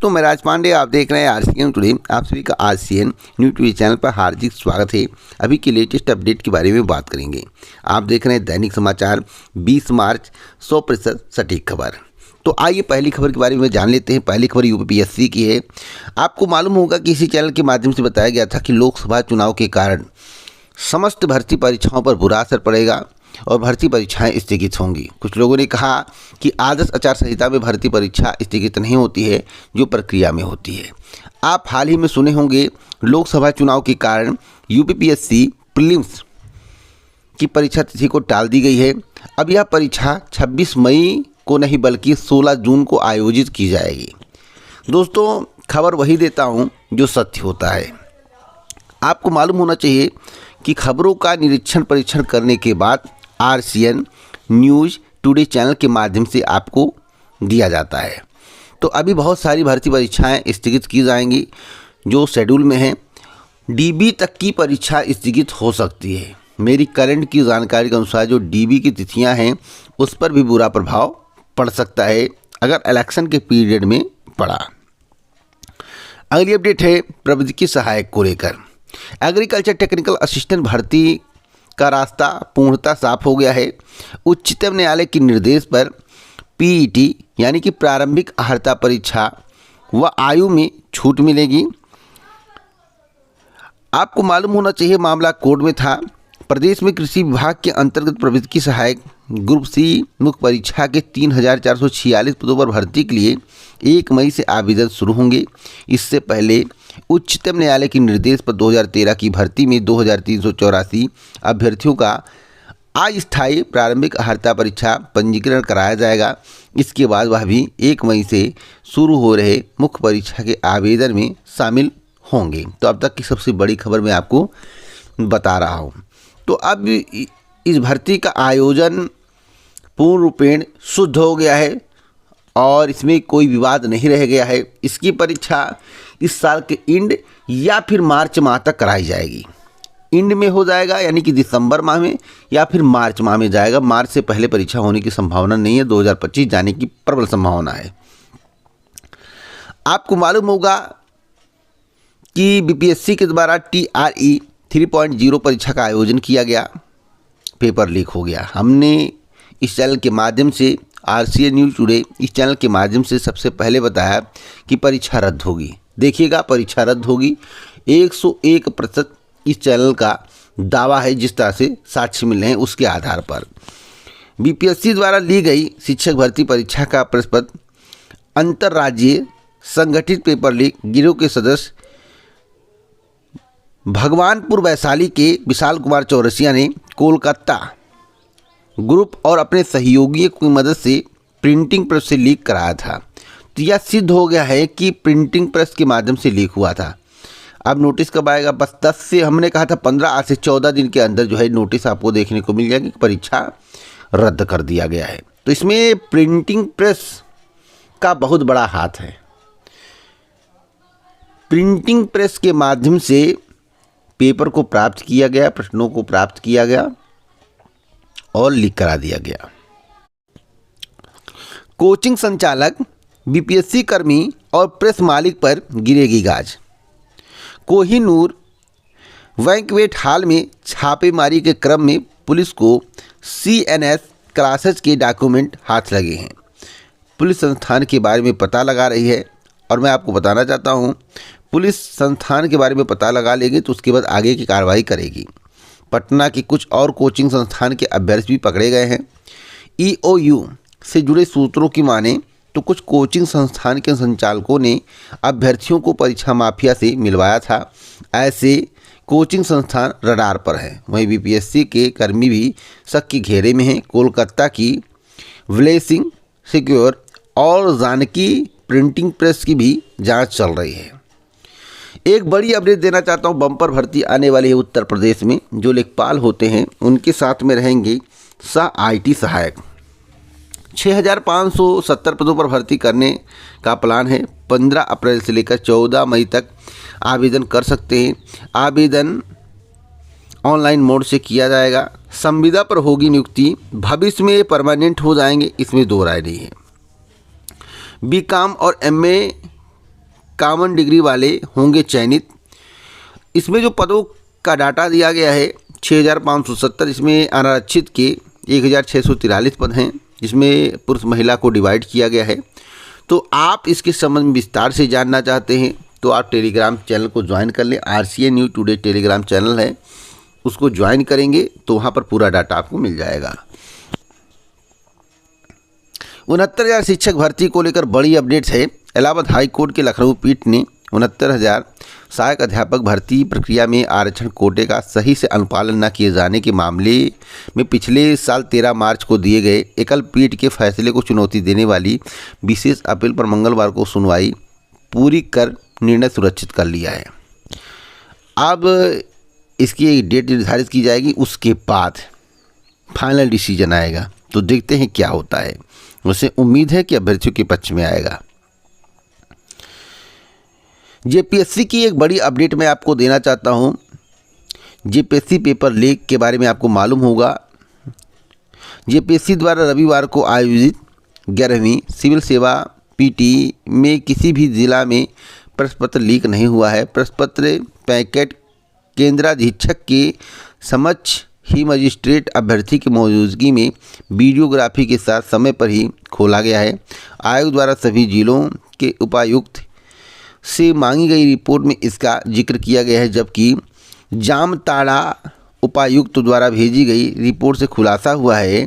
दोस्तों, मैं राज पांडे, आप देख रहे हैं आरसीएन टुडे। आप सभी का आरसीएन न्यूज़ टीवी चैनल पर हार्दिक स्वागत है। अभी की लेटेस्ट अपडेट के बारे में बात करेंगे। आप देख रहे हैं दैनिक समाचार 20 मार्च 100% सटीक खबर। तो आइए पहली खबर के बारे में जान लेते हैं। पहली खबर यूपीपीएससी की है। आपको मालूम होगा कि इसी चैनल के माध्यम से बताया गया था कि लोकसभा चुनाव के कारण समस्त भर्ती परीक्षाओं पर बुरा असर पड़ेगा और भर्ती परीक्षाएं स्थगित होंगी। कुछ लोगों ने कहा कि आदर्श आचार संहिता में भर्ती परीक्षा स्थगित नहीं होती है, जो प्रक्रिया में होती है। आप हाल ही में सुने होंगे लोकसभा चुनाव के कारण यूपीपीएससी प्रीलिम्स की परीक्षा तिथि को टाल दी गई है। अब यह परीक्षा 26 मई को नहीं बल्कि 16 जून को आयोजित की जाएगी। दोस्तों, खबर वही देता हूँ जो सत्य होता है। आपको मालूम होना चाहिए कि खबरों का निरीक्षण परीक्षण करने के बाद आरसीएन न्यूज़ टुडे चैनल के माध्यम से आपको दिया जाता है। तो अभी बहुत सारी भर्ती परीक्षाएं स्थगित की जाएंगी जो शेड्यूल में हैं। डीबी तक की परीक्षा स्थगित हो सकती है। मेरी करंट की जानकारी के अनुसार जो डीबी की तिथियां हैं उस पर भी बुरा प्रभाव पड़ सकता है अगर इलेक्शन के पीरियड में पड़ा। अगली अपडेट है प्रबंधकीय सहायक को लेकर। एग्रीकल्चर टेक्निकल असिस्टेंट भर्ती का रास्ता पूर्णतः साफ हो गया है। उच्चतम न्यायालय के निर्देश पर पीईटी यानी कि प्रारंभिक अर्हता परीक्षा व आयु में छूट मिलेगी। आपको मालूम होना चाहिए मामला कोर्ट में था। प्रदेश में कृषि विभाग के अंतर्गत प्रबंधकीय सहायक ग्रुप सी मुख्य परीक्षा के 3446 पदों पर भर्ती के लिए 1 मई से आवेदन शुरू होंगे। इससे पहले उच्चतम न्यायालय के निर्देश पर 2013 की भर्ती में 2384 अभ्यर्थियों का अस्थायी प्रारंभिक अर्हता परीक्षा पंजीकरण कराया जाएगा। इसके बाद वह भी 1 मई से शुरू हो रहे मुख्य परीक्षा के आवेदन में शामिल होंगे। तो अब तक की सबसे बड़ी खबर मैं आपको बता रहा हूँ। तो अब इस भर्ती का आयोजन पूर्ण रूपेण शुद्ध हो गया है और इसमें कोई विवाद नहीं रह गया है। इसकी परीक्षा इस साल के एंड या फिर मार्च माह तक कराई जाएगी। एंड में हो जाएगा यानी कि दिसंबर माह में या फिर मार्च माह में जाएगा। मार्च से पहले परीक्षा होने की संभावना नहीं है। 2025 जाने की प्रबल संभावना है। आपको मालूम होगा कि बीपीएससी के द्वारा TRE 3.0 परीक्षा का आयोजन किया गया, पेपर लीक हो गया। हमने इस चैनल के माध्यम से आरसीएन न्यूज़ टुडे इस चैनल के माध्यम से सबसे पहले बताया कि परीक्षा रद्द होगी। देखिएगा, परीक्षा रद्द होगी। 101% इस चैनल का दावा है। जिस तरह से साक्ष्य मिल रहे हैं उसके आधार पर बीपीएससी द्वारा ली गई शिक्षक भर्ती परीक्षा का प्रश्न पत्र अंतर्राज्यीय संगठित पेपर लीक गिरोह के सदस्य भगवानपुर वैशाली के विशाल कुमार चौरसिया ने कोलकाता ग्रुप और अपने सहयोगियों की मदद से प्रिंटिंग प्रेस से लीक कराया था। तो यह सिद्ध हो गया है कि प्रिंटिंग प्रेस के माध्यम से लीक हुआ था। अब नोटिस कब आएगा? बस 10 से हमने कहा था 15 आज से 14 दिन के अंदर जो है नोटिस आपको देखने को मिल जाएगी कि परीक्षा रद्द कर दिया गया है। तो इसमें प्रिंटिंग प्रेस का बहुत बड़ा हाथ है। प्रिंटिंग प्रेस के माध्यम से पेपर को प्राप्त किया गया, प्रश्नों को प्राप्त किया गया और लीक करा दिया गया। कोचिंग संचालक, बीपीएससी कर्मी और प्रेस मालिक पर गिरेगी गाज। कोहिनूर बैंक्वेट हॉल में छापेमारी के क्रम में पुलिस को CNS क्लासेस के डॉक्यूमेंट हाथ लगे हैं। पुलिस संस्थान के बारे में पता लगा रही है और मैं आपको बताना चाहता हूँ, पुलिस संस्थान के बारे में पता लगा लेगी तो उसके बाद आगे की कार्रवाई करेगी। पटना के कुछ और कोचिंग संस्थान के अभ्यर्थी भी पकड़े गए हैं। EOU से जुड़े सूत्रों की माने तो कुछ कोचिंग संस्थान के संचालकों ने अभ्यर्थियों को परीक्षा माफिया से मिलवाया था। ऐसे कोचिंग संस्थान रडार पर हैं। वहीं बीपीएससी के कर्मी भी शक के घेरे में हैं। कोलकाता की ब्लेसिंग सिक्योर और जानकी प्रिंटिंग प्रेस की भी जांच चल रही है। एक बड़ी अपडेट देना चाहता हूं। बम्पर भर्ती आने वाली है उत्तर प्रदेश में। जो लेखपाल होते हैं उनके साथ में रहेंगे IT सहायक। 6570 पदों पर भर्ती करने का प्लान है। 15 अप्रैल से लेकर 14 मई तक आवेदन कर सकते हैं। आवेदन ऑनलाइन मोड से किया जाएगा। संविदा पर होगी नियुक्ति। भविष्य में परमानेंट हो जाएंगे, इसमें दो राय नहीं है। बीकॉम और MA कॉमन डिग्री वाले होंगे चयनित। इसमें जो पदों का डाटा दिया गया है 6570, इसमें अनारक्षित के 1643 पद हैं, जिसमें पुरुष महिला को डिवाइड किया गया है। तो आप इसके संबंध में विस्तार से जानना चाहते हैं तो आप टेलीग्राम चैनल को ज्वाइन कर लें। RCA news today Telegram channel है, उसको ज्वाइन करेंगे तो वहाँ पर पूरा डाटा आपको मिल जाएगा। 69,000 शिक्षक भर्ती को लेकर बड़ी अपडेट्स है। इलाहाबाद हाई कोर्ट के लखनऊ पीठ ने 69,000 सहायक अध्यापक भर्ती प्रक्रिया में आरक्षण कोटे का सही से अनुपालन न किए जाने के मामले में पिछले साल 13 मार्च को दिए गए एकल पीठ के फैसले को चुनौती देने वाली विशेष अपील पर मंगलवार को सुनवाई पूरी कर निर्णय सुरक्षित कर लिया है। अब इसकी एक डेट निर्धारित की जाएगी, उसके बाद फाइनल डिसीजन आएगा। तो देखते हैं क्या होता है। वैसे उम्मीद है कि अभ्यर्थियों के पक्ष में आएगा। जेपीएससी की एक बड़ी अपडेट मैं आपको देना चाहता हूं। जेपीएससी पेपर लीक के बारे में आपको मालूम होगा। जेपीएससी द्वारा रविवार को आयोजित 11वीं सिविल सेवा पीटी में किसी भी जिला में प्रश्न पत्र लीक नहीं हुआ है। प्रश्न पत्र पैकेट केंद्राधीक्षक के समक्ष ही मजिस्ट्रेट अभ्यर्थी की मौजूदगी में वीडियोग्राफी के साथ समय पर ही खोला गया है। आयोग द्वारा सभी जिलों के उपायुक्त से मांगी गई रिपोर्ट में इसका जिक्र किया गया है, जबकि जामताड़ा उपायुक्त द्वारा भेजी गई रिपोर्ट से खुलासा हुआ है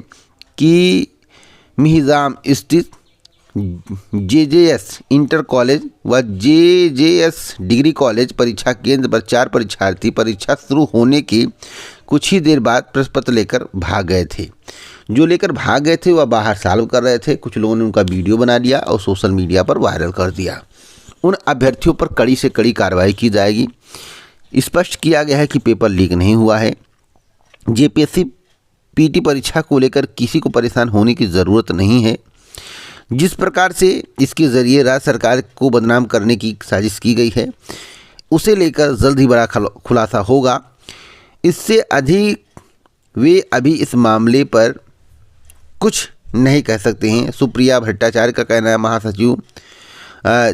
कि मिहिजाम स्थित जेजेएस इंटर कॉलेज व जेजेएस डिग्री कॉलेज परीक्षा केंद्र पर 4 परीक्षार्थी परीक्षा शुरू होने के कुछ ही देर बाद प्रश्न पत्र लेकर भाग गए थे। जो लेकर भाग गए थे वह बाहर सॉल्व कर रहे थे। कुछ लोगों ने उनका वीडियो बना लिया और सोशल मीडिया पर वायरल कर दिया। उन अभ्यर्थियों पर कड़ी से कड़ी कार्रवाई की जाएगी। स्पष्ट किया गया है कि पेपर लीक नहीं हुआ है। जेपीएससी पीटी परीक्षा को लेकर किसी को परेशान होने की ज़रूरत नहीं है। जिस प्रकार से इसके ज़रिए राज्य सरकार को बदनाम करने की साजिश की गई है, उसे लेकर जल्द ही बड़ा खुलासा होगा। इससे अधिक वे अभी इस मामले पर कुछ नहीं कह सकते हैं। सुप्रिया भट्टाचार्य का कहना है, महासचिव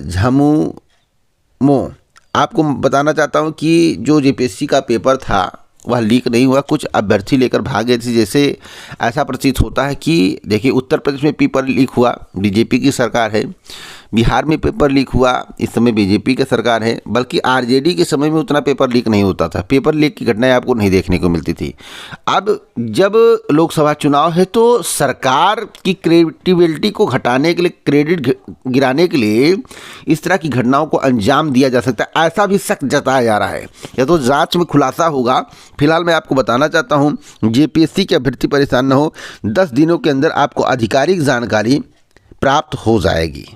झामुमो। आपको बताना चाहता हूं कि जो जेपीएससी का पेपर था वह लीक नहीं हुआ। कुछ अभ्यर्थी लेकर भागे थे, जैसे ऐसा प्रतीत होता है कि देखिए उत्तर प्रदेश में पेपर लीक हुआ, बीजेपी की सरकार है। बिहार में पेपर लीक हुआ, इस समय बीजेपी की सरकार है। बल्कि आरजेडी के समय में उतना पेपर लीक नहीं होता था। पेपर लीक की घटनाएं आपको नहीं देखने को मिलती थी। अब जब लोकसभा चुनाव है तो सरकार की क्रेडिबिलिटी को घटाने के लिए, क्रेडिट गिराने के लिए इस तरह की घटनाओं को अंजाम दिया जा सकता है, ऐसा भी शक जताया जा रहा है। या तो जांच में खुलासा होगा। फिलहाल मैं आपको बताना चाहता हूं, जेपीएससी के अभ्यर्थी परेशान न हो, 10 दिनों के अंदर आपको आधिकारिक जानकारी प्राप्त हो जाएगी।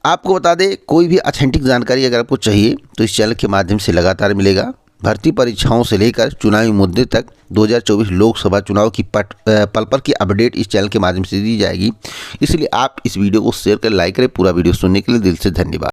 आपको बता दें, कोई भी ऑथेंटिक जानकारी अगर आपको चाहिए तो इस चैनल के माध्यम से लगातार मिलेगा। भर्ती परीक्षाओं से लेकर चुनावी मुद्दे तक 2024 लोकसभा चुनाव की पल पल की अपडेट इस चैनल के माध्यम से दी जाएगी। इसलिए आप इस वीडियो को शेयर कर लाइक करें। पूरा वीडियो सुनने के लिए दिल से धन्यवाद।